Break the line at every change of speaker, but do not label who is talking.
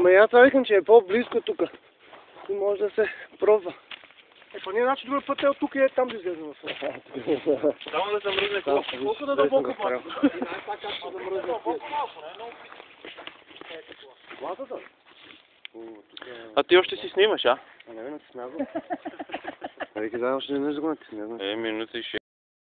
Ама аз викам, че е по-близко тук. И може да се пробва. Па ние значи друг път е от тук и е там да излезем в съда.
Само да замръзне колко да дълбоко малко. А ти още си снимаш, а?
А не, не си смягал. Вики, да, още не е загонати.
Минута и 6.